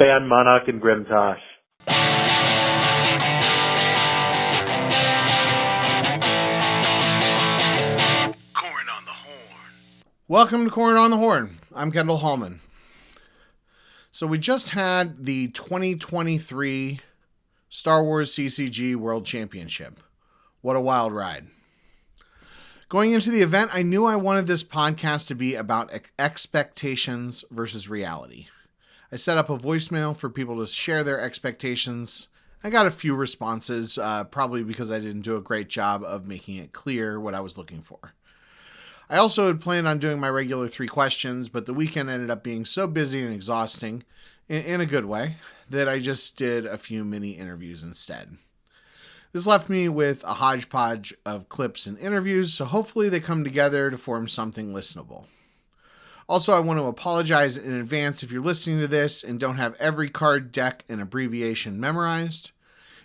Ban Monarch and Grimtosh. Corran on the Horn. Welcome to Corran on the Horn. I'm Kendall Hallman. So we just had the 2023 Star Wars CCG World Championship. What a wild ride. Going into the event, I knew I wanted this podcast to be about expectations versus reality. I set up a voicemail for people to share their expectations. I got a few responses, probably because I didn't do a great job of making it clear what I was looking for. I also had planned on doing my regular 3 questions, but the weekend ended up being so busy and exhausting, in a good way, that I just did a few mini interviews instead. This left me with a hodgepodge of clips and interviews, so hopefully they come together to form something listenable. Also, I want to apologize in advance if you're listening to this and don't have every card, deck, and abbreviation memorized.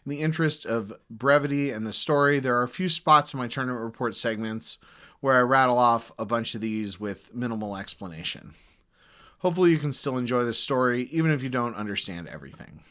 In the interest of brevity and the story, there are a few spots in my tournament report segments where I rattle off a bunch of these with minimal explanation. Hopefully you can still enjoy this story, even if you don't understand everything.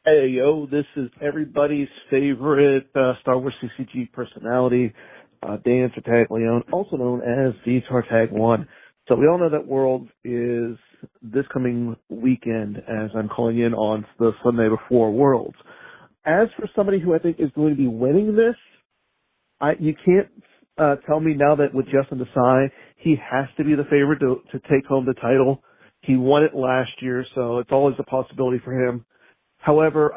Hey, yo, this is everybody's favorite Star Wars CCG personality, Dan Tartaglione, also known as the Tartag One. So we all know that Worlds is this coming weekend, as I'm calling in on the Sunday before Worlds. As for somebody who I think is going to be winning this, you can't tell me now that with Justin Desai, he has to be the favorite to take home the title. He won it last year, so it's always a possibility for him. However,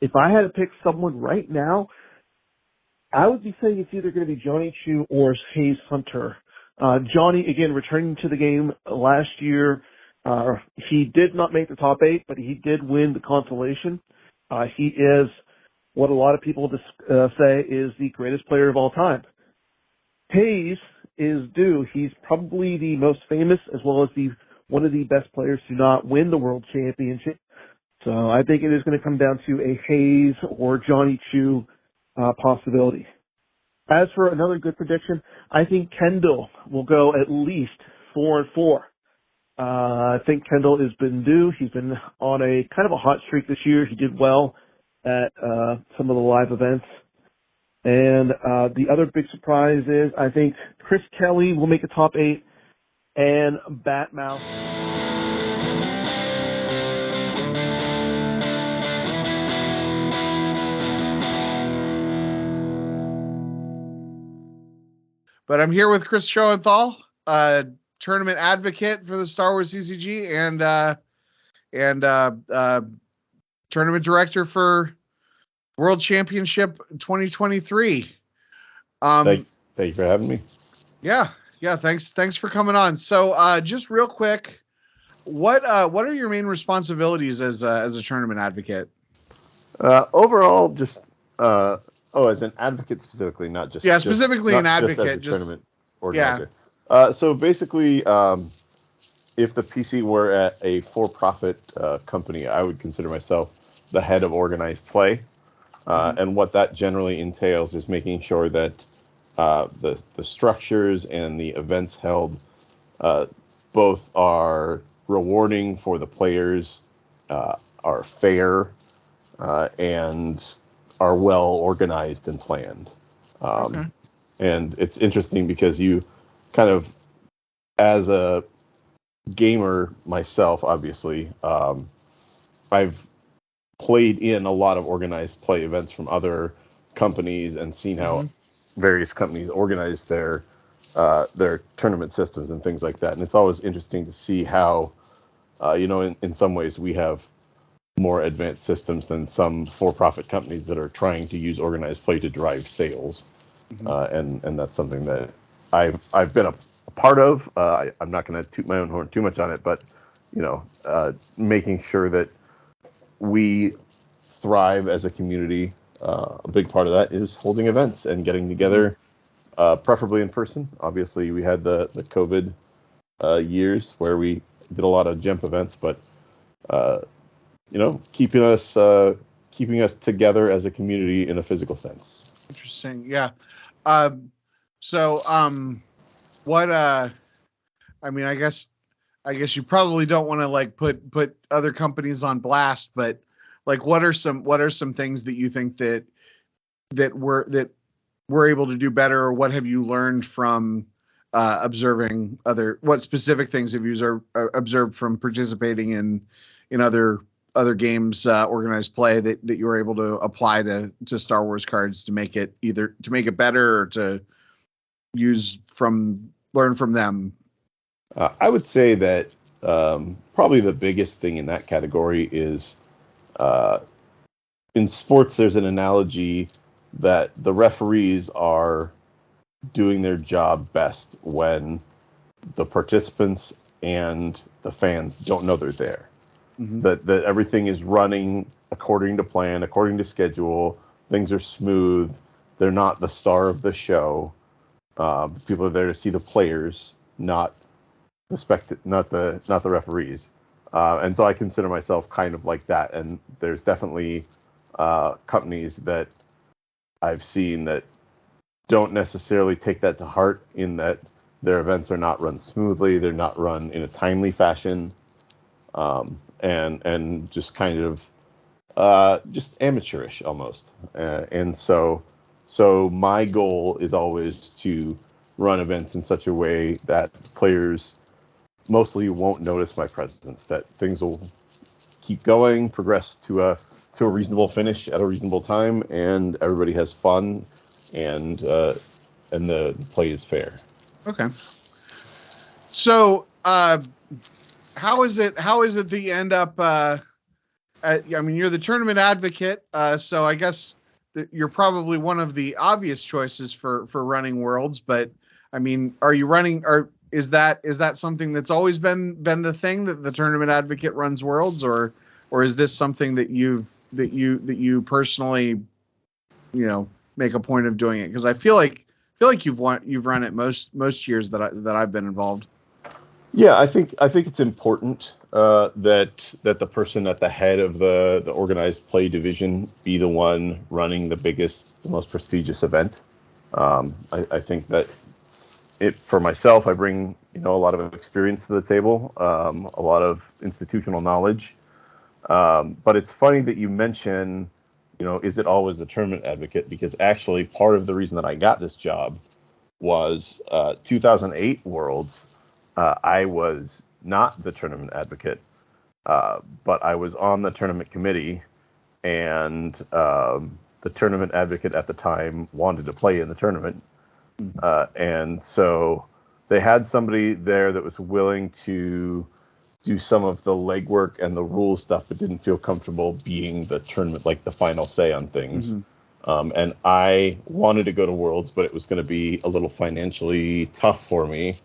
if I had to pick someone right now, I would be saying it's either going to be Johnny Chu or Hayes Hunter. Johnny, again, returning to the game last year, he did not make the top 8, but he did win the consolation. He is what a lot of people say is the greatest player of all time. Hayes is due. He's probably the most famous as well as one of the best players to not win the World Championship. So I think it is going to come down to a Hayes or Johnny Chu possibility. As for another good prediction, I think Kendall will go at least 4-4. I think Kendall has been due. He's been on a kind of a hot streak this year. He did well at some of the live events. And the other big surprise is I think Chris Kelly will make a top 8 and Batmouth. But I'm here with Chris Schoenthal, tournament advocate for the Star Wars CCG and tournament director for World Championship 2023. Thank you for having me. Yeah. Thanks for coming on. So just real quick, what are your main responsibilities as a tournament advocate? Overall, just as an advocate specifically, not just specifically an advocate, just as a tournament organizer. So basically, if the PC were at a for-profit company, I would consider myself the head of organized play, and what that generally entails is making sure that the structures and the events held both are rewarding for the players, are fair, and are well organized and planned. And it's interesting because you kind of, as a gamer myself, obviously, I've played in a lot of organized play events from other companies and seen how various companies organize their tournament systems and things like that. And it's always interesting to see how, in some ways we have more advanced systems than some for-profit companies that are trying to use organized play to drive sales. And that's something that I've been a part of. I'm not going to toot my own horn too much on it, but making sure that we thrive as a community. A big part of that is holding events and getting together, preferably in person. Obviously, we had the COVID years where we did a lot of GEMP events, but keeping us together as a community in a physical sense. Interesting. Yeah. So what I mean, I guess you probably don't want to like put other companies on blast, but like what are some things that you think that we're able to do better, or what have you learned from observing what specific things have you observed from participating in other games, organized play that you were able to apply to Star Wars cards to make it better, or to learn from them? I would say that probably the biggest thing in that category is uh, in sports, there's an analogy that the referees are doing their job best when the participants and the fans don't know they're there. Mm-hmm. That everything is running according to plan, according to schedule. Things are smooth. They're not the star of the show. The people are there to see the players, not not the referees. And so I consider myself kind of like that. And there's definitely companies that I've seen that don't necessarily take that to heart, in that their events are not run smoothly, they're not run in a timely fashion, and just kind of just amateurish almost. And so my goal is always to run events in such a way that players mostly won't notice my presence, that things will keep going, progress to a reasonable finish at a reasonable time, and everybody has fun, and the play is fair. Okay. So, how is it that you end up? I mean, you're the tournament advocate, so I guess you're probably one of the obvious choices for running Worlds. But I mean, are you running? Or is that something that's always been the thing, that the tournament advocate runs Worlds, or is this something that you personally, make a point of doing it? Because I feel like you've run it most years that I've been involved. Yeah, I think it's important that the person at the head of the organized play division be the one running the biggest, the most prestigious event. I think that for myself, I bring a lot of experience to the table, a lot of institutional knowledge. But it's funny that you mention, is it always the tournament advocate? Because actually, part of the reason that I got this job was 2008 Worlds. I was not the tournament advocate, but I was on the tournament committee, and the tournament advocate at the time wanted to play in the tournament. And so they had somebody there that was willing to do some of the legwork and the rule stuff, but didn't feel comfortable being the tournament, like the final say on things. Mm-hmm. And I wanted to go to Worlds, but it was going to be a little financially tough for me.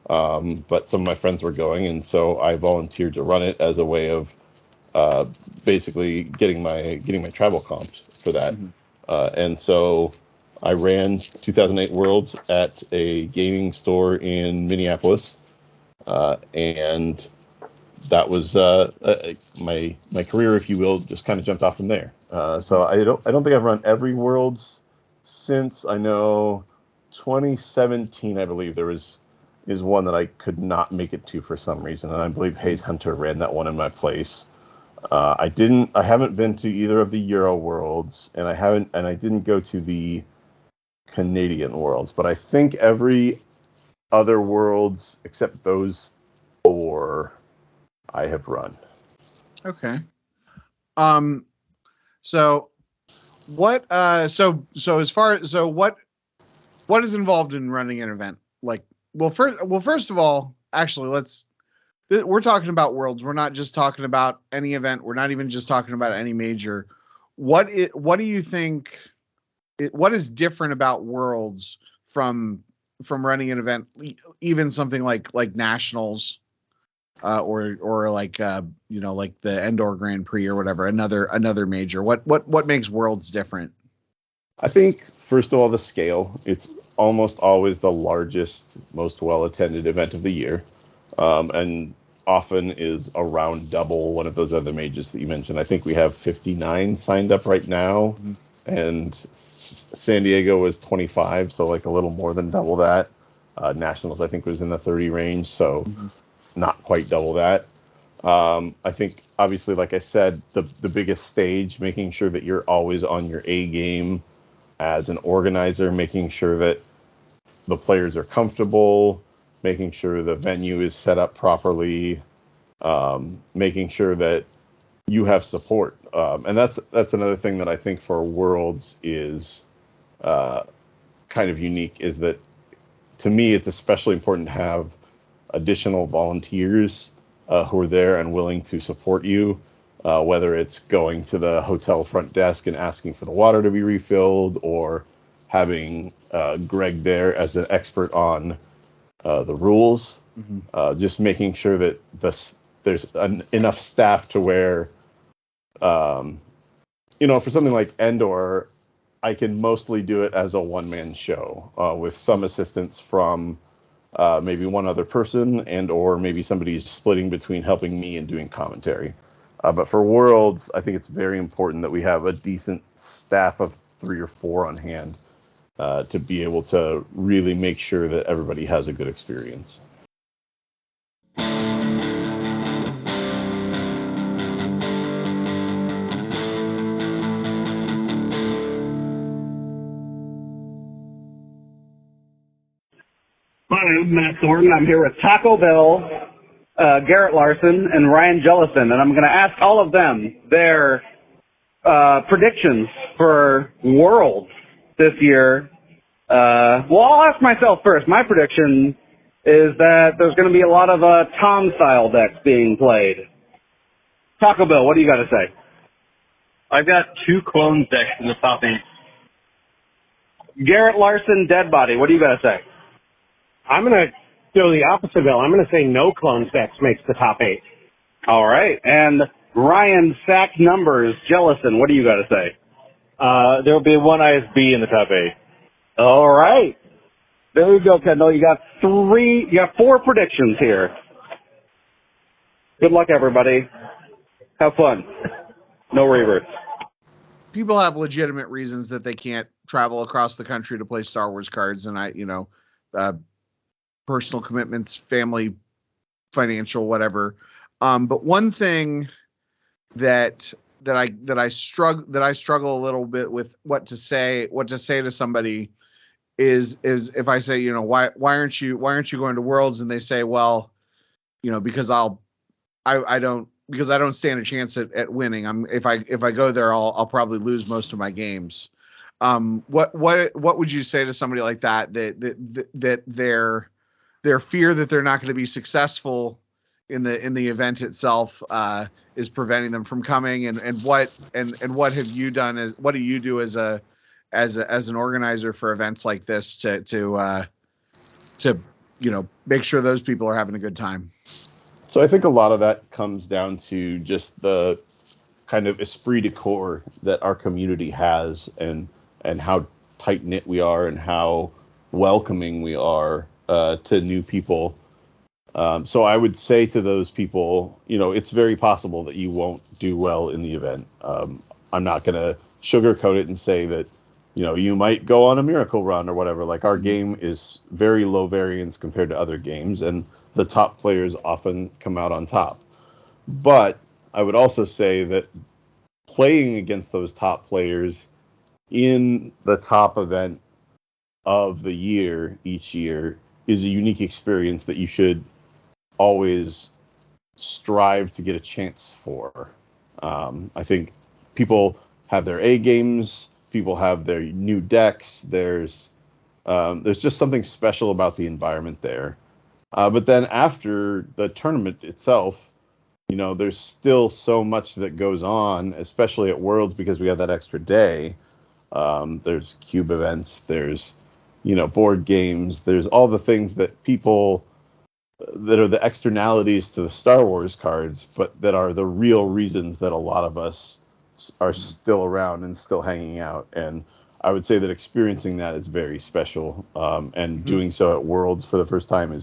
But some of my friends were going, and so I volunteered to run it as a way of basically getting my travel comped for that. Mm-hmm. And so I ran 2008 Worlds at a gaming store in Minneapolis, and that was my career, if you will, just kind of jumped off from there. So I don't think I've run every Worlds since. I know 2017, I believe is one that I could not make it to for some reason, and I believe Hayes Hunter ran that one in my place. I haven't been to either of the Euro Worlds, and I didn't go to the Canadian Worlds, but I think every other Worlds except those 4 I have run. Okay. So what what is involved in running an event? Like, first of all, actually, we're talking about Worlds. We're not just talking about any event. We're not even just talking about any major. What do you think? What is different about Worlds from running an event, even something like nationals, or like like the Endor Grand Prix or whatever, another major? What makes Worlds different? I think, first of all, the scale. It's almost always the largest, most well-attended event of the year, and often is around double one of those other majors that you mentioned. I think we have 59 signed up right now. Mm-hmm. and San Diego was 25, so like a little more than double that. Nationals, I think, was in the 30 range, so not quite double that. I think, obviously, like I said, the biggest stage, making sure that you're always on your A game as an organizer, making sure that the players are comfortable, making sure the venue is set up properly, making sure that you have support. And that's another thing that I think for Worlds is kind of unique, is that to me it's especially important to have additional volunteers who are there and willing to support you, whether it's going to the hotel front desk and asking for the water to be refilled, or having Greg there as an expert on the rules, just making sure that there's enough staff to where, for something like Endor, I can mostly do it as a one-man show with some assistance from maybe one other person, and or maybe somebody's splitting between helping me and doing commentary. But for Worlds, I think it's very important that we have a decent staff of 3 or 4 on hand to be able to really make sure that everybody has a good experience. My name is Matt Thornton. I'm here with Taco Bell, Garrett Larson, and Ryan Jellison, and I'm going to ask all of them their predictions for Worlds this year. I'll ask myself first. My prediction is that there's going to be a lot of Tom-style decks being played. Taco Bell, what do you got to say? I've got 2 clone decks in the top 8. Garrett Larson, Dead Body, what do you got to say? I'm going to go the opposite, Bill. I'm going to say no clones decks makes the top 8. All right. And Ryan, Sack Numbers, Jellison, what do you got to say? There will be 1 ISB in the top 8. All right. There you go, Kendall. You got 4 predictions here. Good luck, everybody. Have fun. No reverts. People have legitimate reasons that they can't travel across the country to play Star Wars cards, and personal commitments, family, financial, whatever. But one thing that I struggle a little bit with what to say to somebody is if I say, why aren't you going to Worlds, and they say, well, because I don't stand a chance at winning. If I go there, I'll probably lose most of my games. What would you say to somebody like that their fear that they're not going to be successful in the event itself is preventing them from coming, and what have you done what do you do as an organizer for events like this to make sure those people are having a good time? So I think a lot of that comes down to just the kind of esprit de corps that our community has, and how tight knit we are, and how welcoming we are to new people. So I would say to those people, it's very possible that you won't do well in the event. I'm not going to sugarcoat it and say that, you might go on a miracle run or whatever. Like, our game is very low variance compared to other games, and the top players often come out on top. But I would also say that playing against those top players in the top event of the year each year is a unique experience that you should always strive to get a chance for. I think people have their A games, people have their new decks. There's just something special about the environment there. But then after the tournament itself, there's still so much that goes on, especially at Worlds, because we have that extra day. There's cube events, there's board games, there's all the things that people that are the externalities to the Star Wars cards, but that are the real reasons that a lot of us are still around and still hanging out. And I would say that experiencing that is very special. And doing so at Worlds for the first time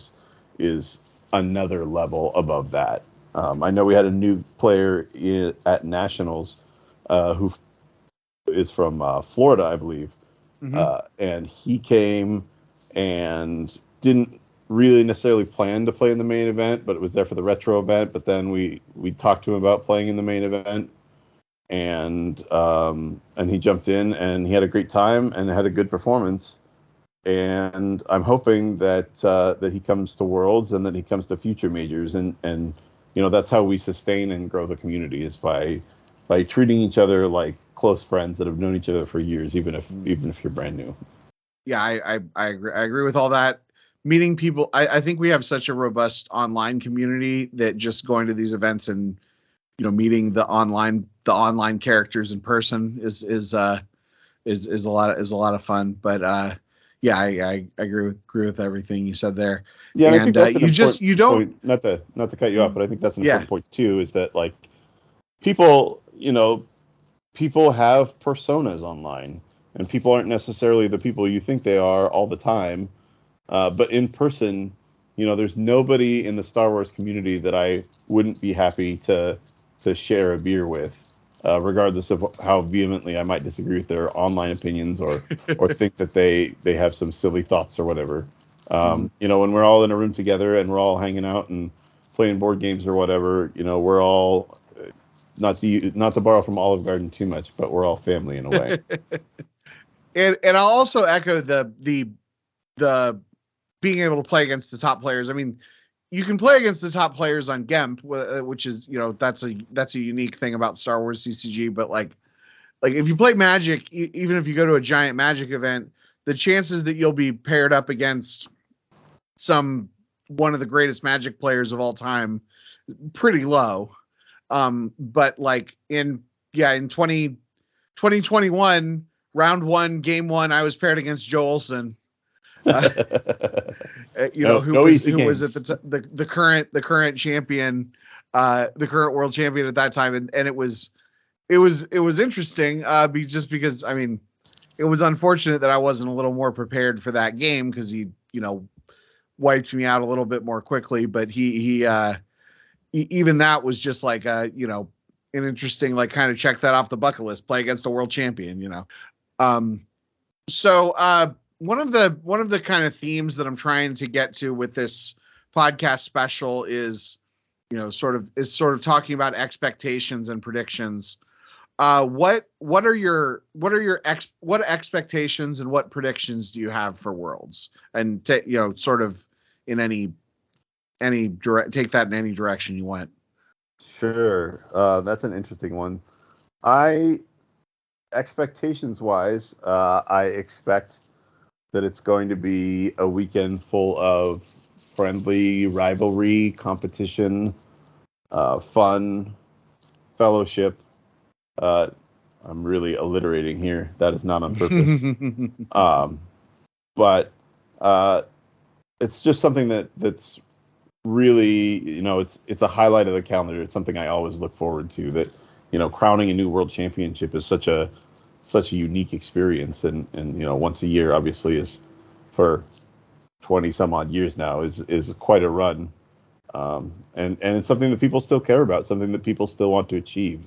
is another level above that. I know we had a new player at Nationals who is from Florida, I believe. Mm-hmm. And he came and didn't really necessarily plan to play in the main event, but it was there for the retro event. But then we talked to him about playing in the main event, and he jumped in and he had a great time and had a good performance. And I'm hoping that that he comes to Worlds and that he comes to future majors, and that's how we sustain and grow the community, is by treating each other like close friends that have known each other for years, even if you're brand new. Yeah, I agree. I agree with all that. Meeting people, I think we have such a robust online community that just going to these events and meeting the online characters in person is a lot of fun. But yeah, I agree with everything you said there. Yeah, and I think that's an important point. Not to cut you off, but I think that's an Yeah. important point too. Is that like people, people have personas online, and people aren't necessarily the people you think they are all the time. But in person, there's nobody in the Star Wars community that I wouldn't be happy to share a beer with, regardless of how vehemently I might disagree with their online opinions or think that they have some silly thoughts or whatever. When we're all in a room together and we're all hanging out and playing board games or whatever, we're all not to borrow from Olive Garden too much, but we're all family in a way. And I'll also echo the being able to play against the top players. I mean, you can play against the top players on GEMP, which is, that's a unique thing about Star Wars CCG. But like if you play Magic, even if you go to a giant Magic event, the chances that you'll be paired up against one of the greatest Magic players of all time, pretty low. But like in 2021, round 1, game 1, I was paired against Joe Olsen. Who was at the current champion, the current world champion at that time, and it was interesting, just because, I mean, it was unfortunate that I wasn't a little more prepared for that game, because he wiped me out a little bit more quickly. But he even that was just like an interesting, like, kind of check that off the bucket list, play against a world champion. So one of the kind of themes that I'm trying to get to with this podcast special is, sort of talking about expectations and predictions. What expectations and what predictions do you have for Worlds? And sort of in any take that in any direction you want. Sure. That's an interesting one. Expectations wise, I expect that it's going to be a weekend full of friendly rivalry, competition, fun, fellowship. I'm really alliterating here. That is not on purpose. But it's just something that's really, it's a highlight of the calendar. It's something I always look forward to. That, crowning a new world championship is such a unique experience, and once a year, obviously, is for 20 some odd years now is quite a run, and it's something that people still care about, something that people still want to achieve.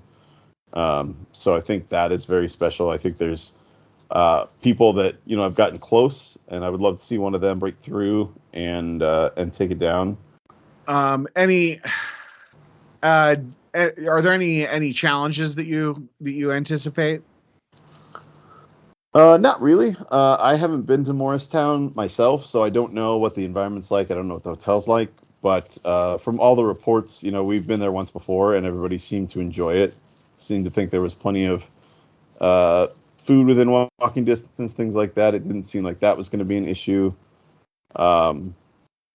So I think that is very special. I think there's people that have gotten close, and I would love to see one of them break through and take it down. Are there any challenges that you anticipate? Not really. I haven't been to Morristown myself, so I don't know what the environment's like. I don't know what the hotel's like. But from all the reports, we've been there once before, and everybody seemed to enjoy it. Seemed to think there was plenty of food within walking distance, things like that. It didn't seem like that was going to be an issue.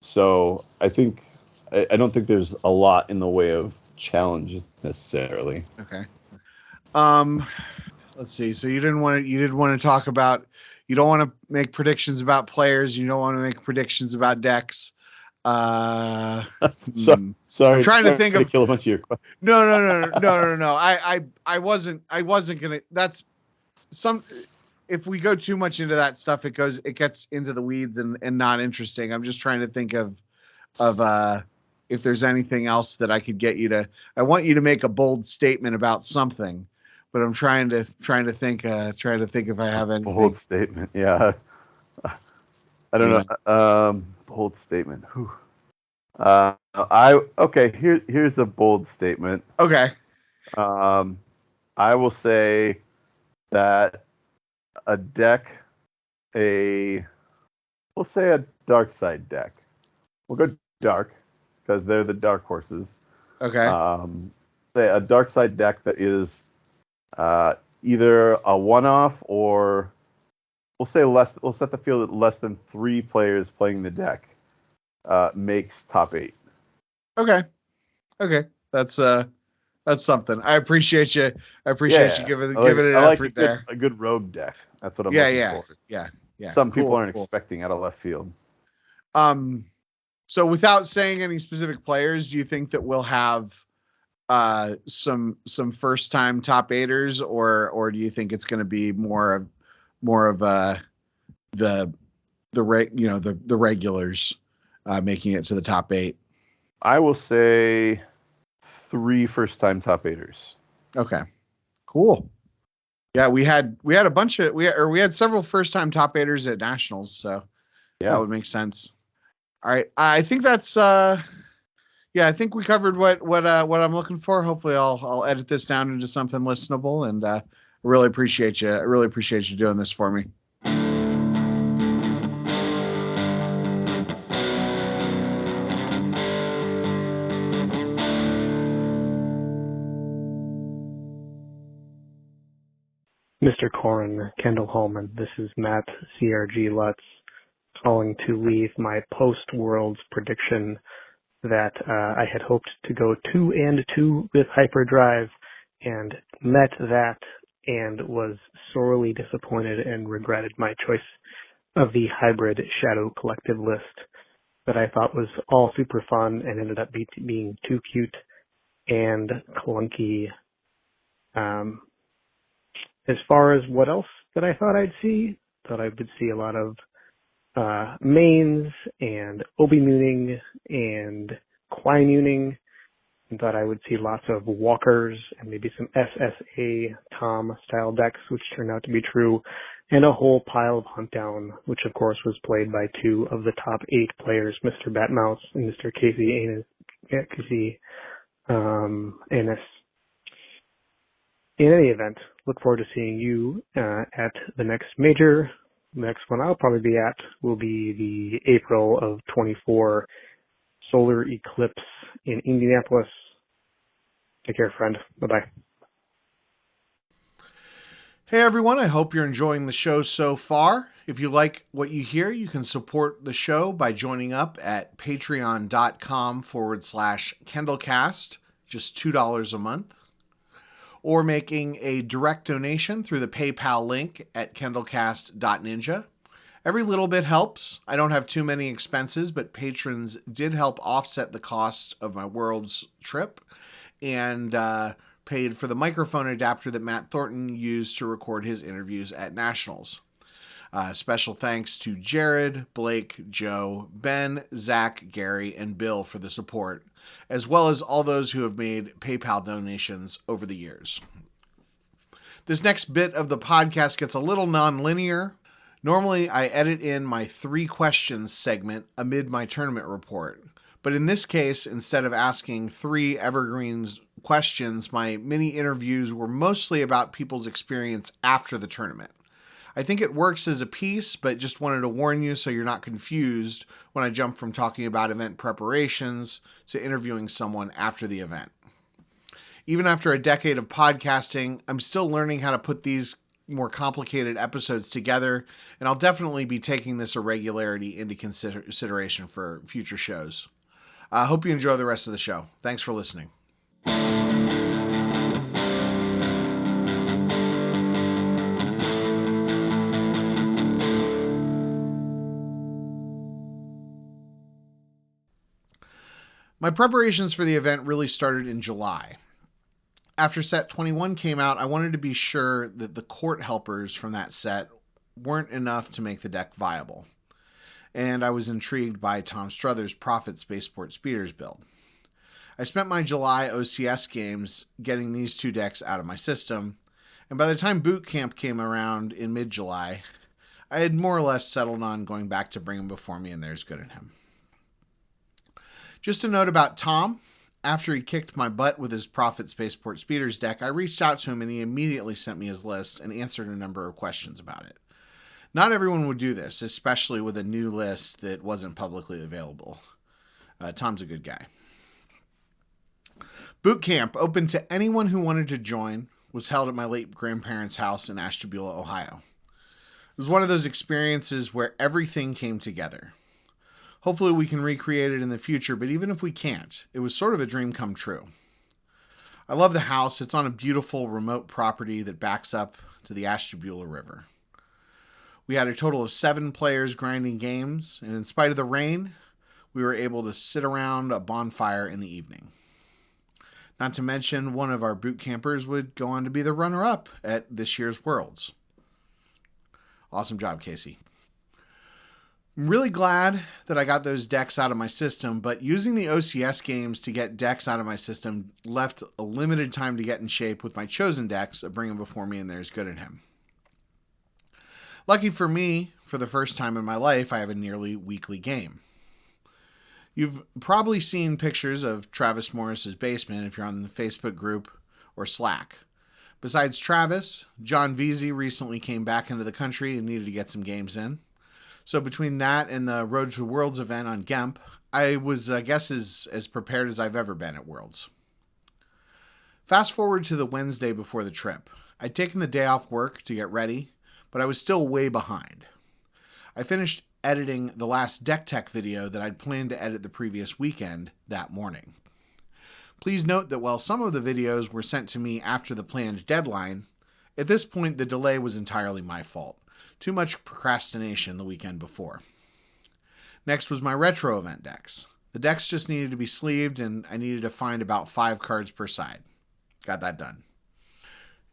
So I think I don't think there's a lot in the way of challenges necessarily. Okay. Let's see. So you didn't want to talk about. You don't want to make predictions about players. You don't want to make predictions about decks. Sorry, I'm trying to think of kill a bunch of your questions. No. I wasn't gonna. That's some. If we go too much into that stuff, it gets into the weeds and not interesting. I'm just trying to think of if there's anything else that I could get you to. I want you to make a bold statement about something, but I'm trying to think if I have anything. Bold statement. Yeah. I don't know. Bold statement. Whew. Here's a bold statement. Okay. I will say that a deck, we'll say a dark side deck. We'll go dark because they're the dark horses. Okay. Say a dark side deck that is either a one-off or we'll set the field at less than 3 players playing the deck makes top 8. Okay. That's something. I appreciate you. I appreciate you giving it an effort there. A good rogue deck. That's what I'm looking for. Yeah. Some people aren't expecting out of left field. So without saying any specific players, do you think that we'll have some first time top 8ers, or do you think it's going to be more of the regulars making it to the top 8? I will say 3 first time top 8ers. Okay, cool. Yeah, we had a bunch of we had several first time top 8ers at nationals, so yeah, that would make sense. All right, I think that's I think we covered what I'm looking for. Hopefully, I'll edit this down into something listenable, and I really appreciate you. I really appreciate you doing this for me. Mr. Corran, Kendall Hallman, this is Matt CRG Lutz calling to leave my post-Worlds prediction that I had hoped to go 2-2 with Hyperdrive and met that and was sorely disappointed and regretted my choice of the hybrid Shadow Collective list that I thought was all super fun and ended up being too cute and clunky. As far as what else that I thought I'd would see a lot of mains and Obi-Mooning and Quai-Mooning, and thought I would see lots of walkers and maybe some SSA Tom style decks, which turned out to be true, and a whole pile of Hunt Down, which of course was played by 2 of the top 8 players, Mr. Batmouse and Mr. Casey Annis. In any event, look forward to seeing you at the next major. The next one I'll probably be at will be the April of 24 solar eclipse in Indianapolis. Take care, friend. Bye-bye. Hey, everyone. I hope you're enjoying the show so far. If you like what you hear, you can support the show by joining up at patreon.com/KendallCast, just $2 a month, or making a direct donation through the PayPal link at kendallcast.ninja. Every little bit helps. I don't have too many expenses, but patrons did help offset the cost of my World's trip and paid for the microphone adapter that Matt Thornton used to record his interviews at Nationals. Special thanks to Jared, Blake, Joe, Ben, Zach, Gary, and Bill for the support, as well as all those who have made PayPal donations over the years. This next bit of the podcast gets a little non-linear. Normally, I edit in my 3 questions segment amid my tournament report. But in this case, instead of asking 3 evergreens questions, my mini interviews were mostly about people's experience after the tournament. I think it works as a piece, but just wanted to warn you so you're not confused when I jump from talking about event preparations to interviewing someone after the event. Even after a decade of podcasting, I'm still learning how to put these more complicated episodes together, and I'll definitely be taking this irregularity into consideration for future shows. I hope you enjoy the rest of the show. Thanks for listening. My preparations for the event really started in July. After set 21 came out, I wanted to be sure that the court helpers from that set weren't enough to make the deck viable. And I was intrigued by Tom Struther's Prophet Spaceport Speeders build. I spent my July OCS games getting these 2 decks out of my system, And by the time boot camp came around in mid-July, I had more or less settled on going back to Bring Him Before Me and There's Good in Him. Just a note about Tom. After he kicked my butt with his Prophet Spaceport Speeders deck, I reached out to him and he immediately sent me his list and answered a number of questions about it. Not everyone would do this, especially with a new list that wasn't publicly available. Tom's a good guy. Boot camp, open to anyone who wanted to join, was held at my late grandparents' house in Ashtabula, Ohio. It was one of those experiences where everything came together. Hopefully we can recreate it in the future, but even if we can't, it was sort of a dream come true. I love the house. It's on a beautiful remote property that backs up to the Ashtabula River. We had a total of 7 players grinding games, and in spite of the rain, we were able to sit around a bonfire in the evening. Not to mention, one of our boot campers would go on to be the runner-up at this year's Worlds. Awesome job, Casey. I'm really glad that I got those decks out of my system, but using the OCS games to get decks out of my system left a limited time to get in shape with my chosen decks of Bring Him Before Me and There's Good in Him. Lucky for me, for the first time in my life, I have a nearly weekly game. You've probably seen pictures of Travis Morris's basement if you're on the Facebook group or Slack. Besides Travis, John Veazey recently came back into the country and needed to get some games in. So between that and the Road to Worlds event on GEMP, I was, I guess, as prepared as I've ever been at Worlds. Fast forward to the Wednesday before the trip. I'd taken the day off work to get ready, but I was still way behind. I finished editing the last Deck Tech video that I'd planned to edit the previous weekend that morning. Please note that while some of the videos were sent to me after the planned deadline, at this point the delay was entirely my fault. Too much procrastination the weekend before. Next was my retro event decks. The decks just needed to be sleeved and I needed to find about 5 cards per side. Got that done.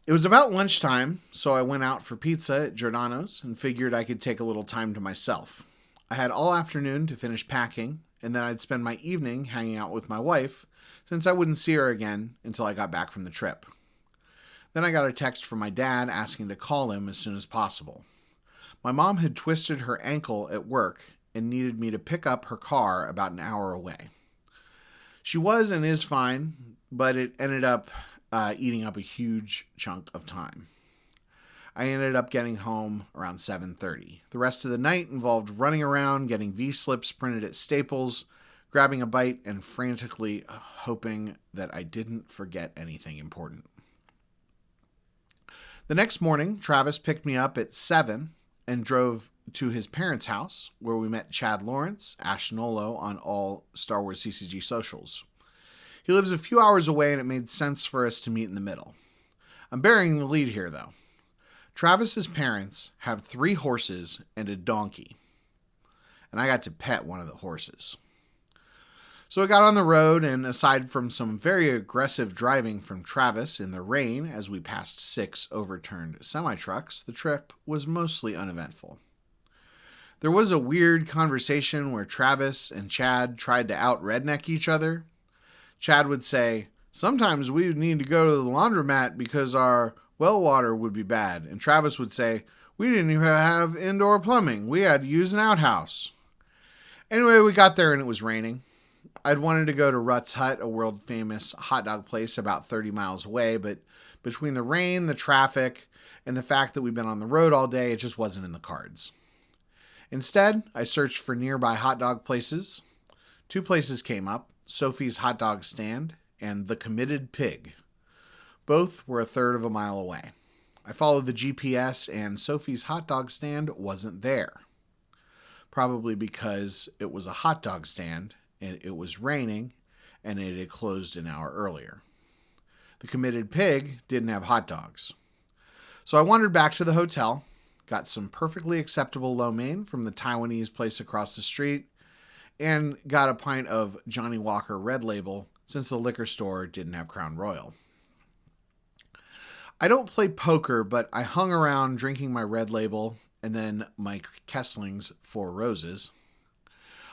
It was about lunchtime, so I went out for pizza at Giordano's and figured I could take a little time to myself. I had all afternoon to finish packing, and then I'd spend my evening hanging out with my wife, since I wouldn't see her again until I got back from the trip. Then I got a text from my dad asking to call him as soon as possible. My mom had twisted her ankle at work and needed me to pick up her car about an hour away. She was and is fine, but it ended up eating up a huge chunk of time. I ended up getting home around 7:30. The rest of the night involved running around, getting V-slips printed at Staples, grabbing a bite, and frantically hoping that I didn't forget anything important. The next morning, Travis picked me up at 7 and drove to his parents' house, where we met Chad Lawrence, Ash Nolo on all Star Wars CCG socials. He lives a few hours away, and it made sense for us to meet in the middle. I'm burying the lead here, though. Travis's parents have 3 horses and a donkey, and I got to pet one of the horses. So I got on the road, and aside from some very aggressive driving from Travis in the rain as we passed 6 overturned semi-trucks, the trip was mostly uneventful. There was a weird conversation where Travis and Chad tried to out-redneck each other. Chad would say, "Sometimes we would need to go to the laundromat because our well water would be bad." And Travis would say, "We didn't even have indoor plumbing. We had to use an outhouse." Anyway, we got there and it was raining. I'd wanted to go to Rutt's Hut, a world-famous hot dog place about 30 miles away, but between the rain, the traffic, and the fact that we've been on the road all day, it just wasn't in the cards. Instead, I searched for nearby hot dog places. 2 places came up, Sophie's Hot Dog Stand and The Committed Pig. Both were a third of a mile away. I followed the GPS and Sophie's Hot Dog Stand wasn't there. Probably because it was a hot dog stand and it was raining and it had closed an hour earlier. The Committed Pig didn't have hot dogs. So I wandered back to the hotel, got some perfectly acceptable lo mein from the Taiwanese place across the street, and got a pint of Johnny Walker Red Label since the liquor store didn't have Crown Royal. I don't play poker, but I hung around drinking my Red Label and then Mike Kessling's 4 Roses.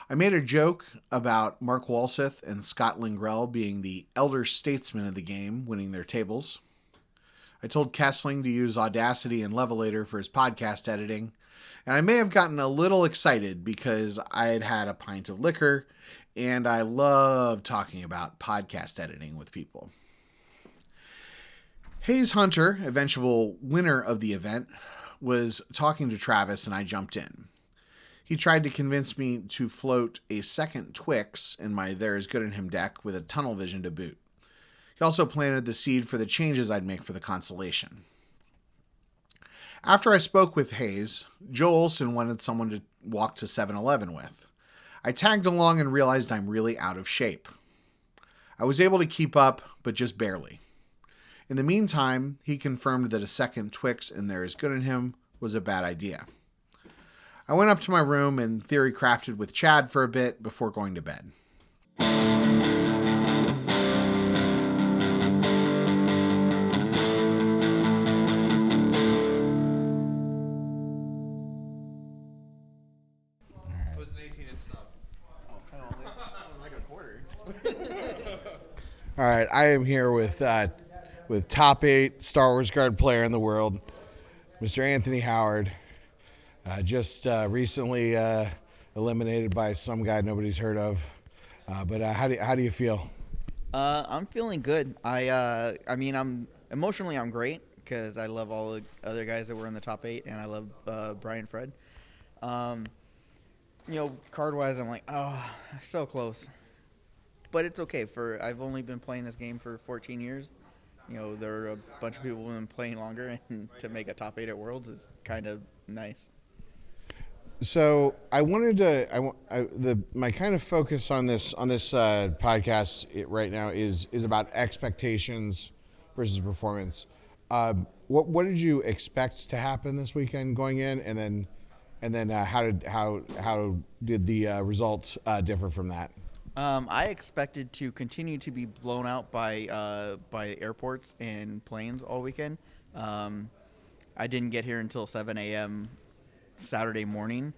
I made a joke about Mark Walseth and Scott Lingrell being the elder statesmen of the game, winning their tables. I told Kessling to use Audacity and Levelator for his podcast editing, and I may have gotten a little excited because I had had a pint of liquor, and I love talking about podcast editing with people. Hayes Hunter, eventual winner of the event, was talking to Travis, and I jumped in. He tried to convince me to float a second Twix in my There Is Good in Him deck with a tunnel vision to boot. He also planted the seed for the changes I'd make for the constellation. After I spoke with Hayes, Joe Olson wanted someone to walk to 7-Eleven with. I tagged along and realized I'm really out of shape. I was able to keep up, but just barely. In the meantime, he confirmed that a second Twix in There Is Good in Him was a bad idea. I went up to my room and theory crafted with Chad for a bit before going to bed. It was an 18-inch sub. Oh, like a quarter. All right, I am here with top 8 Star Wars card player in the world, Mr. Anthony Howard. Just recently eliminated by some guy nobody's heard of. But how do you feel? I'm feeling good. I mean, I'm emotionally great because I love all the other guys that were in the top 8, and I love Brian Fred. Card wise, I'm like, oh, so close. But it's okay. I've only been playing this game for 14 years. There are a bunch of people who've been playing longer, and to make a top 8 at Worlds is kind of nice. So I wanted to. My kind of focus on this podcast right now is about expectations versus performance. What did you expect to happen this weekend going in, and then how did the results differ from that? I expected to continue to be blown out by airports and planes all weekend. I didn't get here until 7 a.m. Saturday morning,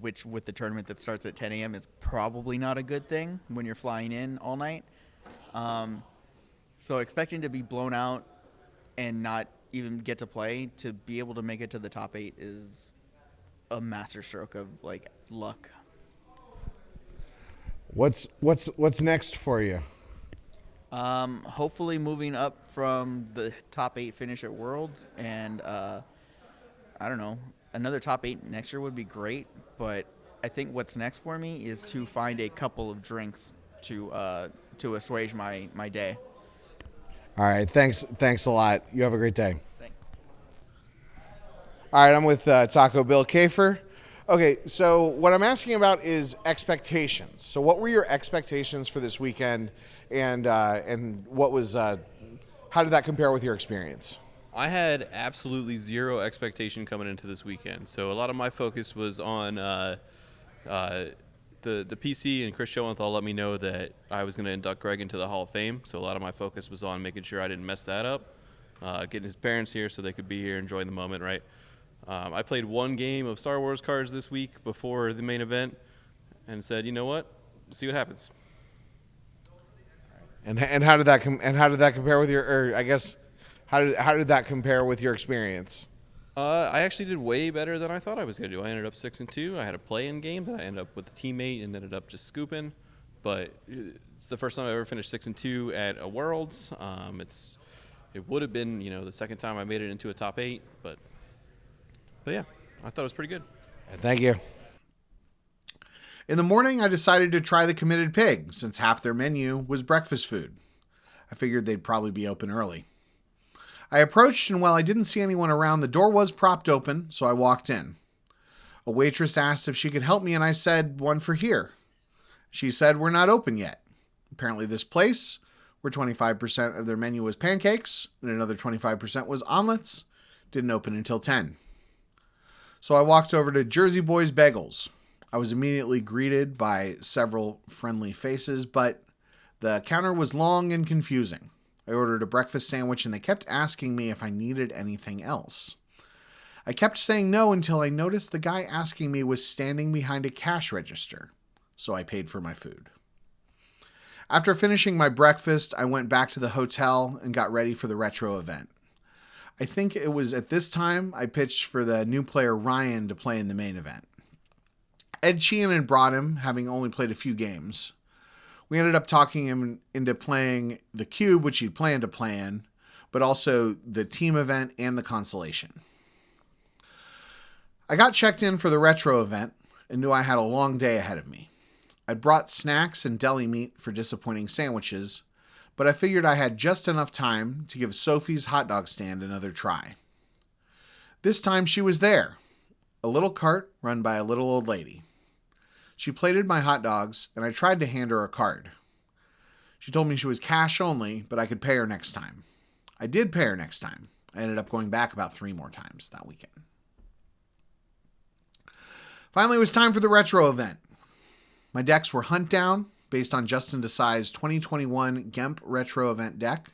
which with the tournament that starts at 10 a.m. is probably not a good thing when you're flying in all night. So expecting to be blown out and not even get to play, to be able to make it to the top 8 is a masterstroke of luck. What's next for you? Hopefully moving up from the top 8 finish at Worlds, and I don't know, another top 8 next year would be great, but I think what's next for me is to find a couple of drinks to assuage my day. All right, thanks a lot. You have a great day. Thanks. All right, I'm with Taco Bill Kafer. Okay, so what I'm asking about is expectations. So what were your expectations for this weekend, and what was how did that compare with your experience? I had absolutely zero expectation coming into this weekend. So a lot of my focus was on the PC, and Chris Schoenthal let me know that I was going to induct Greg into the Hall of Fame. So a lot of my focus was on making sure I didn't mess that up, getting his parents here so they could be here, enjoying the moment, right? I played one game of Star Wars cards this week before the main event and said, you know what, see what happens. And how did that compare with your, or I guess, how did that compare with your experience? I actually did way better than I thought I was going to do. I ended up 6-2. I had a play-in game that I ended up with a teammate and ended up just scooping. But it's the first time I ever finished 6-2 at a Worlds. It would have been, the second time I made it into a top 8, but yeah, I thought it was pretty good. Thank you. In the morning, I decided to try the Committed Pig, since half their menu was breakfast food. I figured they'd probably be open early. I approached, and while I didn't see anyone around, the door was propped open, so I walked in. A waitress asked if she could help me, and I said, "One for here." She said, "We're not open yet." Apparently this place, where 25% of their menu was pancakes, and another 25% was omelets, didn't open until 10. So I walked over to Jersey Boys Bagels. I was immediately greeted by several friendly faces, but the counter was long and confusing. I ordered a breakfast sandwich, and they kept asking me if I needed anything else. I kept saying no until I noticed the guy asking me was standing behind a cash register, so I paid for my food. After finishing my breakfast, I went back to the hotel and got ready for the retro event. I think it was at this time I pitched for the new player Ryan to play in the main event. Ed Sheehan brought him, having only played a few games. We ended up talking him into playing the cube, which he'd planned to play in, but also the team event and the consolation. I got checked in for the retro event and knew I had a long day ahead of me. I'd brought snacks and deli meat for disappointing sandwiches, but I figured I had just enough time to give Sophie's hot dog stand another try. This time she was there, a little cart run by a little old lady. She plated my hot dogs, and I tried to hand her a card. She told me she was cash only, but I could pay her next time. I did pay her next time. I ended up going back about 3 more times that weekend. Finally, it was time for the retro event. My decks were Hunt Down, based on Justin Desai's 2021 Gemp Retro Event deck,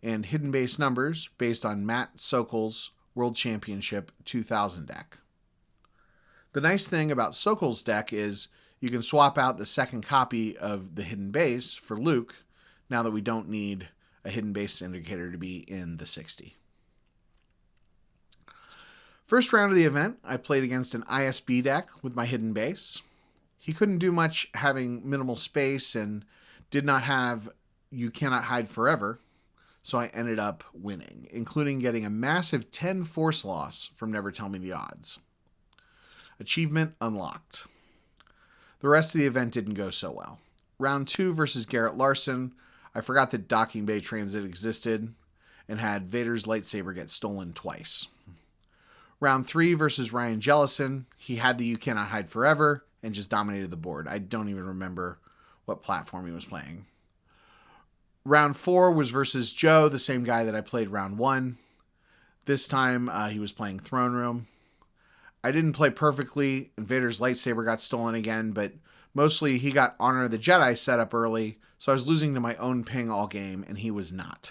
and Hidden Base Numbers, based on Matt Sokol's World Championship 2000 deck. The nice thing about Sokol's deck is you can swap out the second copy of the Hidden Base for Luke, now that we don't need a Hidden Base indicator to be in the 60. First round of the event, I played against an ISB deck with my Hidden Base. He couldn't do much having minimal space and did not have You Cannot Hide Forever, so I ended up winning, including getting a massive 10 force loss from Never Tell Me the Odds. Achievement unlocked. The rest of the event didn't go so well. Round 2 versus Garrett Larson, I forgot that Docking Bay Transit existed and had Vader's lightsaber get stolen twice. Round 3 versus Ryan Jellison, he had the You Cannot Hide Forever and just dominated the board. I don't even remember what platform he was playing. Round 4 was versus Joe, the same guy that I played round 1. This time he was playing Throne Room. I didn't play perfectly, and Vader's lightsaber got stolen again, but mostly he got Honor of the Jedi set up early, so I was losing to my own ping all game, and he was not.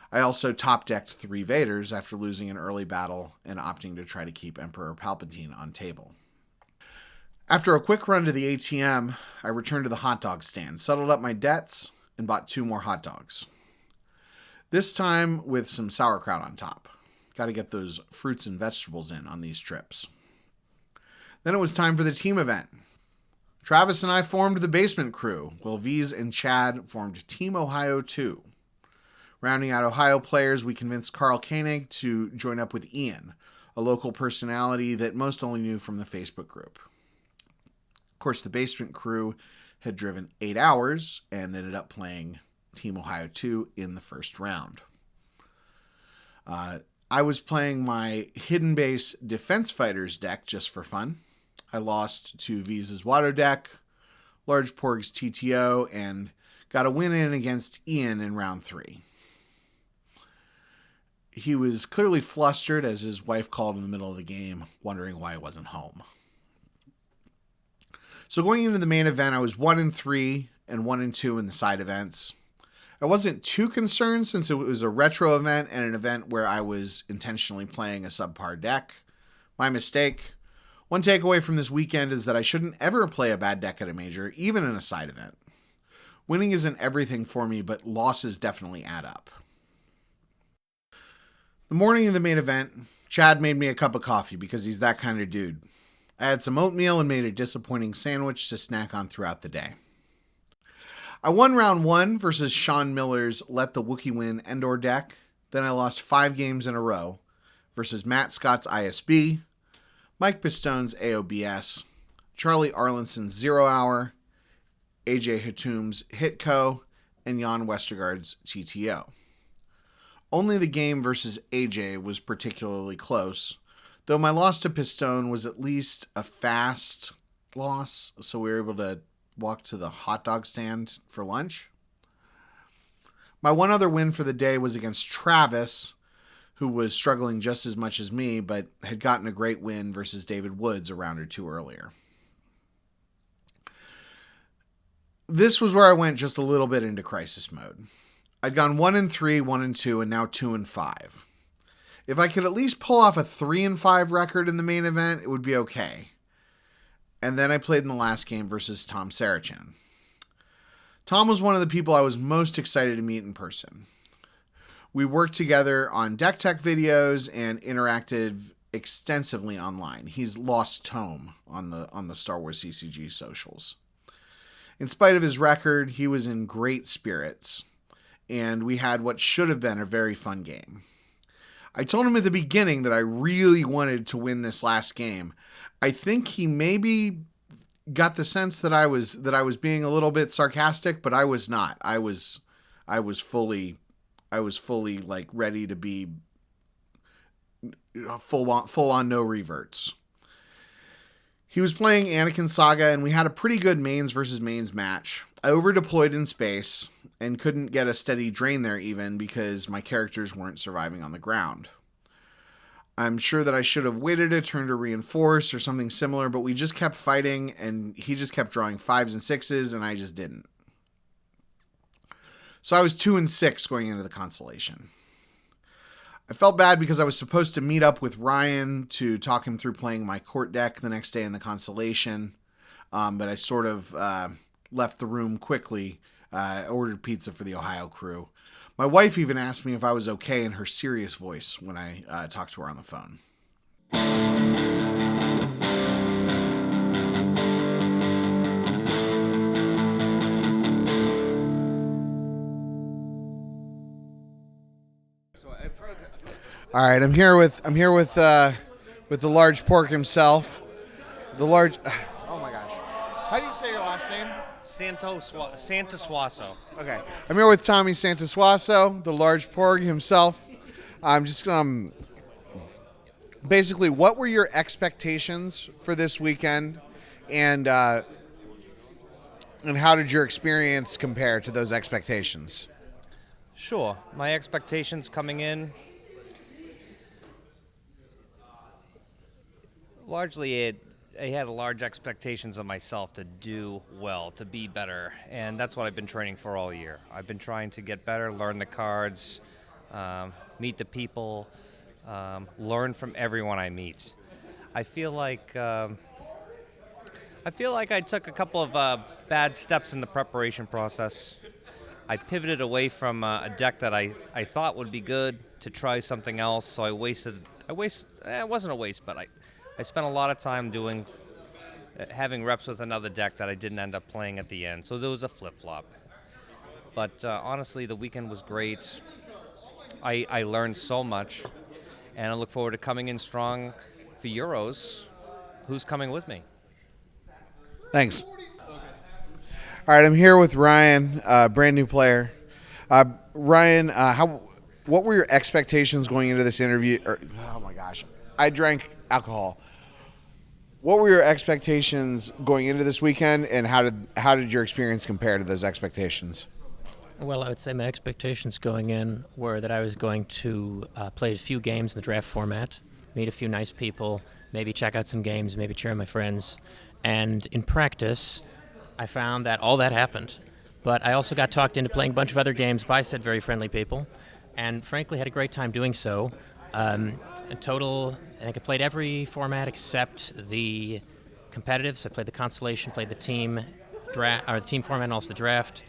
I also top-decked 3 Vaders after losing an early battle and opting to try to keep Emperor Palpatine on table. After a quick run to the ATM, I returned to the hot dog stand, settled up my debts, and bought 2 more hot dogs. This time with some sauerkraut on top. Got to get those fruits and vegetables in on these trips. Then it was time for the team event. Travis and I formed the Basement Crew, while V's and Chad formed Team Ohio 2. Rounding out Ohio players, we convinced Carl Koenig to join up with Ian, a local personality that most only knew from the Facebook group. Of course, the Basement Crew had driven 8 hours and ended up playing Team Ohio 2 in the first round. I was playing my Hidden Base Defense Fighters deck just for fun. I lost to V's Watto deck, Large Porg's TTO, and got a win in against Ian in round 3. He was clearly flustered as his wife called in the middle of the game, wondering why he wasn't home. So going into the main event, I was 1-3 and 1-2 in the side events. I wasn't too concerned since it was a retro event and an event where I was intentionally playing a subpar deck. My mistake. One takeaway from this weekend is that I shouldn't ever play a bad deck at a major, even in a side event. Winning isn't everything for me, but losses definitely add up. The morning of the main event, Chad made me a cup of coffee because he's that kind of dude. I had some oatmeal and made a disappointing sandwich to snack on throughout the day. I won round 1 versus Sean Miller's Let the Wookiee Win Endor deck. Then I lost 5 games in a row versus Matt Scott's ISB, Mike Pistone's AOBS, Charlie Arlinson's 0 Hour, AJ Hatum's Hitco, and Jan Westergaard's TTO. Only the game versus AJ was particularly close, though my loss to Pistone was at least a fast loss, so we were able to walk to the hot dog stand for lunch. My one other win for the day was against Travis, who was struggling just as much as me, but had gotten a great win versus David Woods a round or 2 earlier. This was where I went just a little bit into crisis mode. I'd gone 1-3, 1-2, and now 2-5. If I could at least pull off a 3-5 record in the main event, it would be okay. And then I played in the last game versus Tom Sarachan. Tom was one of the people I was most excited to meet in person. We worked together on deck tech videos and interacted extensively online. He's lost Tome on the Star Wars CCG socials. In spite of his record, he was in great spirits, and we had what should have been a very fun game. I told him at the beginning that I really wanted to win this last game. I think he maybe got the sense that I was being a little bit sarcastic, but I was not. I was fully like ready to be full on no reverts. He was playing Anakin Saga, and we had a pretty good mains versus mains match. I over-deployed in space and couldn't get a steady drain there even because my characters weren't surviving on the ground. I'm sure that I should have waited a turn to reinforce or something similar, but we just kept fighting, and he just kept drawing 5s and 6s, and I just didn't. So I was 2-6 going into the constellation. I felt bad because I was supposed to meet up with Ryan to talk him through playing my court deck the next day in the constellation, but I sort of left the room quickly. Ordered pizza for the Ohio crew. My wife even asked me if I was okay in her serious voice when I talked to her on the phone. All right, I'm here with the large pork himself. The large. Oh my gosh, how do you say your last name? Santaswaso. Okay, I'm here with Tommy Santaswaso, the large pork himself. I'm just basically, what were your expectations for this weekend, and how did your experience compare to those expectations? Sure, my expectations coming in. Largely, I had large expectations of myself to do well, to be better, and that's what I've been training for all year. I've been trying to get better, learn the cards, meet the people, learn from everyone I meet. I feel like I took a couple of bad steps in the preparation process. I pivoted away from a deck that I thought would be good to try something else, so it wasn't a waste, but I spent a lot of time having reps with another deck that I didn't end up playing at the end. So there was a flip-flop. But honestly, the weekend was great. I learned so much, and I look forward to coming in strong for Euros. Who's coming with me? Thanks. All right, I'm here with Ryan, brand new player. Ryan, what were your expectations going into this interview? Oh my gosh, I drank alcohol. What were your expectations going into this weekend, and how did your experience compare to those expectations? Well, I would say my expectations going in were that I was going to play a few games in the draft format, meet a few nice people, maybe check out some games, maybe cheer on my friends. And in practice, I found that all that happened. But I also got talked into playing a bunch of other games by said very friendly people, and frankly had a great time doing so. In total, I think I played every format except the competitive. So I played the Constellation, played the team the team format, and also the draft.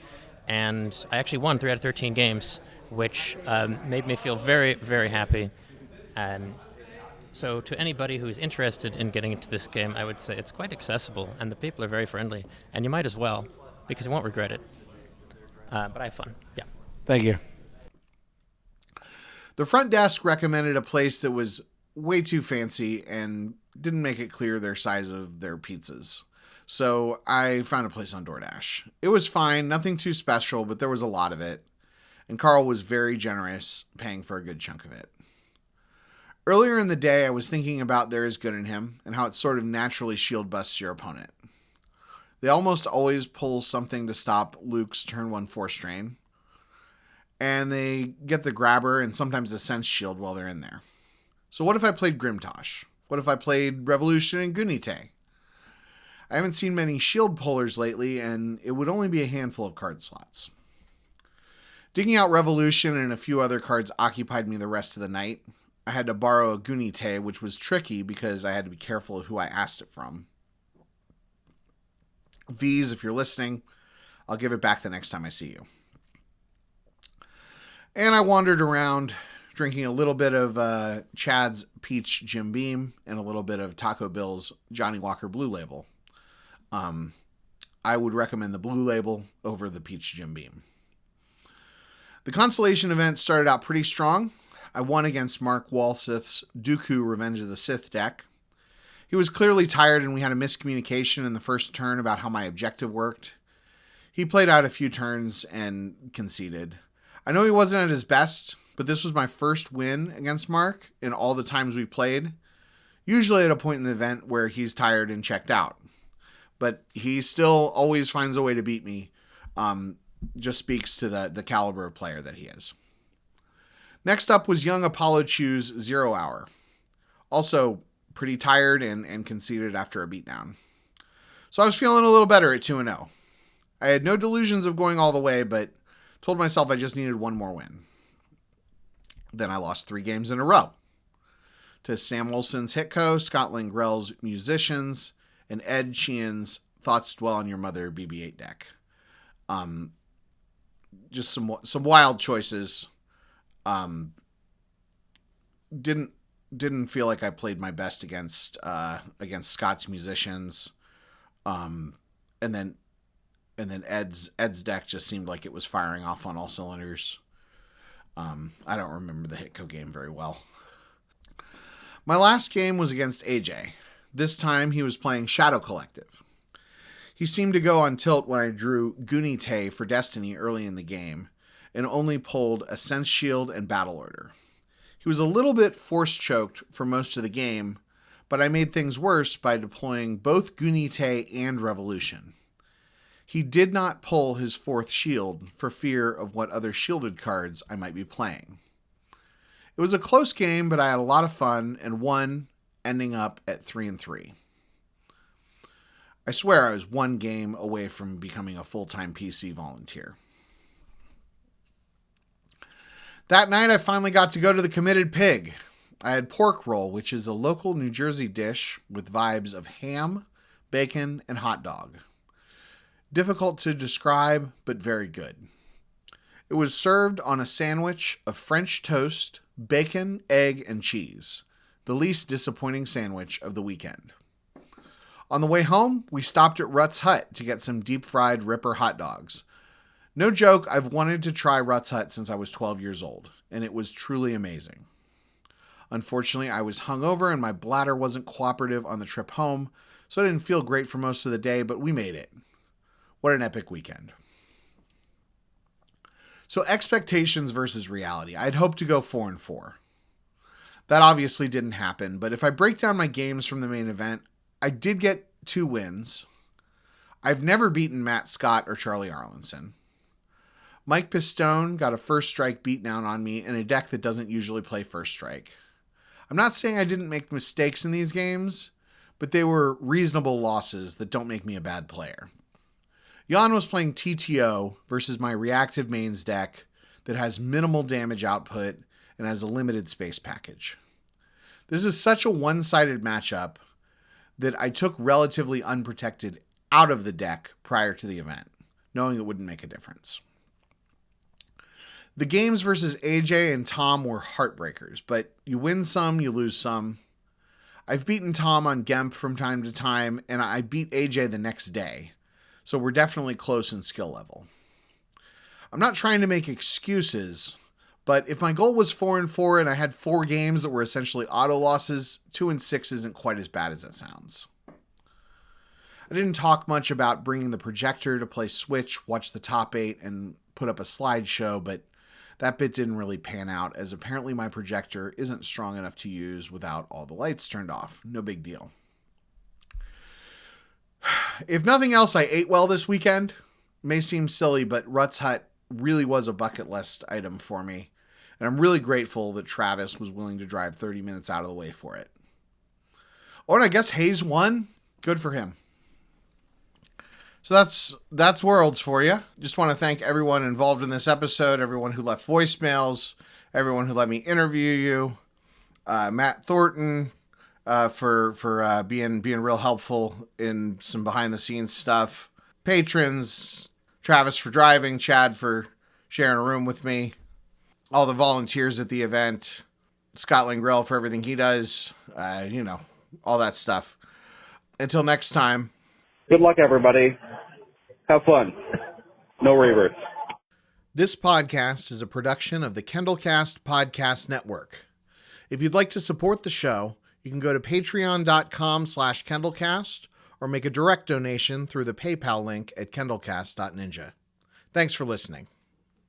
And I actually won 3 out of 13 games, which made me feel very, very happy. So to anybody who's interested in getting into this game, I would say it's quite accessible, and the people are very friendly. And you might as well, because you won't regret it. But I had fun, yeah. Thank you. The front desk recommended a place that was way too fancy and didn't make it clear their size of their pizzas. So I found a place on DoorDash. It was fine, nothing too special, but there was a lot of it. And Carl was very generous, paying for a good chunk of it. Earlier in the day, I was thinking about There Is Good in Him and how it sort of naturally shield busts your opponent. They almost always pull something to stop Luke's turn 1 Force Drain. And they get the grabber and sometimes the sense shield while they're in there. So what if I played Grimtosh? What if I played Revolution and Gunite? I haven't seen many shield pullers lately, and it would only be a handful of card slots. Digging out Revolution and a few other cards occupied me the rest of the night. I had to borrow a Gunite, which was tricky because I had to be careful of who I asked it from. V's, if you're listening, I'll give it back the next time I see you. And I wandered around drinking a little bit of Chad's Peach Jim Beam and a little bit of Taco Bill's Johnny Walker Blue Label. I would recommend the Blue Label over the Peach Jim Beam. The consolation event started out pretty strong. I won against Mark Walsith's Dooku Revenge of the Sith deck. He was clearly tired and we had a miscommunication in the first turn about how my objective worked. He played out a few turns and conceded. I know he wasn't at his best, but this was my first win against Mark in all the times we played, usually at a point in the event where he's tired and checked out. But he still always finds a way to beat me. Just speaks to the caliber of player that he is. Next up was young Apollo Chew's 0 Hour. Also pretty tired and conceded after a beatdown. So I was feeling a little better at 2-0. I had no delusions of going all the way, but told myself I just needed one more win. Then I lost 3 games in a row. To Sam Olson's Hitco, Scott Lingrell's Musicians, and Ed Sheehan's Thoughts Dwell on Your Mother BB-8 deck. Just some wild choices. Didn't feel like I played my best against Scott's Musicians. And then Ed's deck just seemed like it was firing off on all cylinders. I don't remember the Hitco game very well. My last game was against AJ. This time he was playing Shadow Collective. He seemed to go on tilt when I drew Gunite for Destiny early in the game, and only pulled a Sense Shield and Battle Order. He was a little bit force-choked for most of the game, but I made things worse by deploying both Gunite and Revolution. He did not pull his 4th shield for fear of what other shielded cards I might be playing. It was a close game, but I had a lot of fun and won, ending up at 3-3. I swear I was one game away from becoming a full-time PC volunteer. That night I finally got to go to the Committed Pig. I had pork roll, which is a local New Jersey dish with vibes of ham, bacon, and hot dog. Difficult to describe, but very good. It was served on a sandwich of French toast, bacon, egg, and cheese. The least disappointing sandwich of the weekend. On the way home, we stopped at Rutt's Hut to get some deep-fried Ripper hot dogs. No joke, I've wanted to try Rutt's Hut since I was 12 years old, and it was truly amazing. Unfortunately, I was hungover and my bladder wasn't cooperative on the trip home, so I didn't feel great for most of the day, but we made it. What an epic weekend. So expectations versus reality. I'd hoped to go 4-4. That obviously didn't happen, but if I break down my games from the main event, I did get 2 wins. I've never beaten Matt Scott or Charlie Arlinson. Mike Pistone got a first strike beatdown on me in a deck that doesn't usually play first strike. I'm not saying I didn't make mistakes in these games, but they were reasonable losses that don't make me a bad player. Jan was playing TTO versus my reactive mains deck that has minimal damage output and has a limited space package. This is such a one-sided matchup that I took relatively unprotected out of the deck prior to the event, knowing it wouldn't make a difference. The games versus AJ and Tom were heartbreakers, but you win some, you lose some. I've beaten Tom on Gemp from time to time, and I beat AJ the next day, so we're definitely close in skill level. I'm not trying to make excuses, but if my goal was 4-4 and I had 4 games that were essentially auto losses, 2-6 isn't quite as bad as it sounds. I didn't talk much about bringing the projector to play Switch, watch the top 8, and put up a slideshow, but that bit didn't really pan out, as apparently my projector isn't strong enough to use without all the lights turned off. No big deal. If nothing else, I ate well this weekend. May seem silly, but Rutt's Hut really was a bucket list item for me, and I'm really grateful that Travis was willing to drive 30 minutes out of the way for it. Oh, and I guess Hayes won. Good for him. So that's Worlds for you. Just want to thank everyone involved in this episode, everyone who left voicemails, everyone who let me interview you, Matt Thornton for being real helpful in some behind the scenes stuff, patrons, Travis for driving, Chad for sharing a room with me, all the volunteers at the event, Scotland Grill for everything he does, all that stuff. Until next time. Good luck, everybody. Have fun. No reverts. This podcast is a production of the KendallCast Podcast Network. If you'd like to support the show, you can go to patreon.com/KendallCast or make a direct donation through the PayPal link at kendallcast.ninja. Thanks for listening.